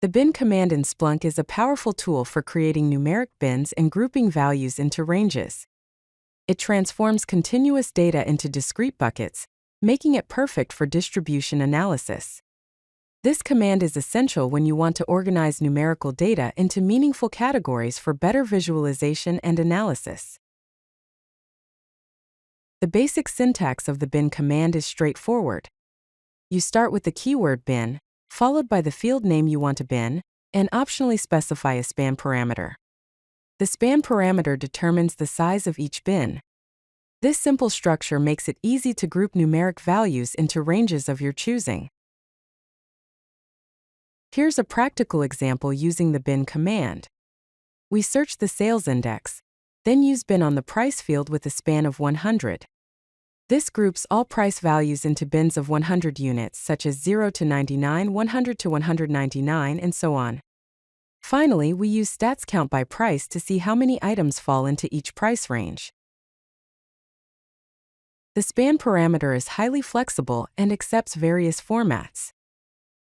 The bin command in Splunk is a powerful tool for creating numeric bins and grouping values into ranges. It transforms continuous data into discrete buckets, making it perfect for distribution analysis. This command is essential when you want to organize numerical data into meaningful categories for better visualization and analysis. The basic syntax of the bin command is straightforward. You start with the keyword bin, followed by the field name you want to bin, and optionally specify a span parameter. The span parameter determines the size of each bin. This simple structure makes it easy to group numeric values into ranges of your choosing. Here's a practical example using the bin command. We search the sales index, then use bin on the price field with a span of 100. This groups all price values into bins of 100 units such as 0 to 99, 100 to 199, and so on. Finally, we use stats count by price to see how many items fall into each price range. The span parameter is highly flexible and accepts various formats.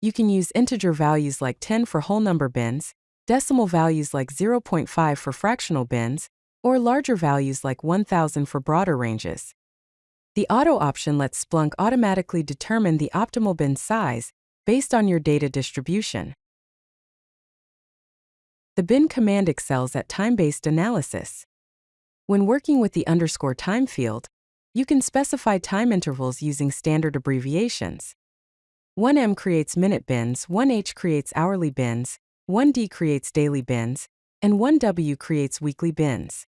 You can use integer values like 10 for whole number bins, decimal values like 0.5 for fractional bins, or larger values like 1000 for broader ranges. The auto option lets Splunk automatically determine the optimal bin size based on your data distribution. The bin command excels at time-based analysis. When working with the _time field, you can specify time intervals using standard abbreviations. 1M creates minute bins, 1H creates hourly bins, 1D creates daily bins, and 1W creates weekly bins.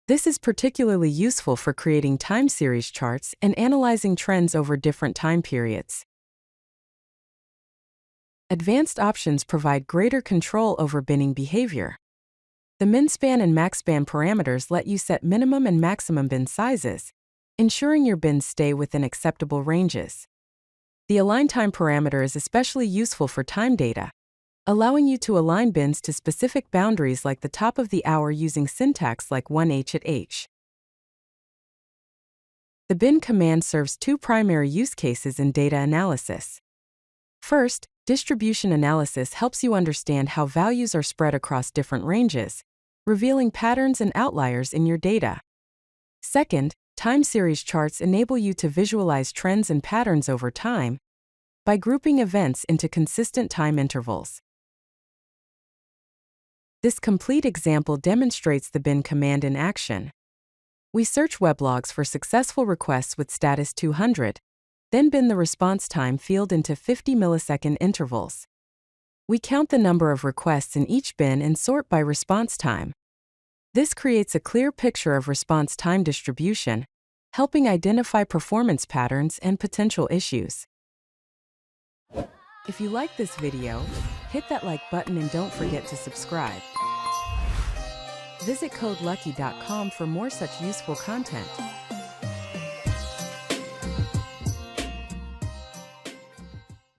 This is particularly useful for creating time series charts and analyzing trends over different time periods. Advanced options provide greater control over binning behavior. The minspan and maxspan parameters let you set minimum and maximum bin sizes, ensuring your bins stay within acceptable ranges. The aligntime parameter is especially useful for time data, allowing you to align bins to specific boundaries like the top of the hour using syntax like 1H at H. The bin command serves two primary use cases in data analysis. First, distribution analysis helps you understand how values are spread across different ranges, revealing patterns and outliers in your data. Second, time series charts enable you to visualize trends and patterns over time by grouping events into consistent time intervals. This complete example demonstrates the bin command in action. We search weblogs for successful requests with status 200, then bin the response time field into 50 millisecond intervals. We count the number of requests in each bin and sort by response time. This creates a clear picture of response time distribution, helping identify performance patterns and potential issues. If you like this video, hit that like button and don't forget to subscribe. Visit CodeLucky.com for more such useful content.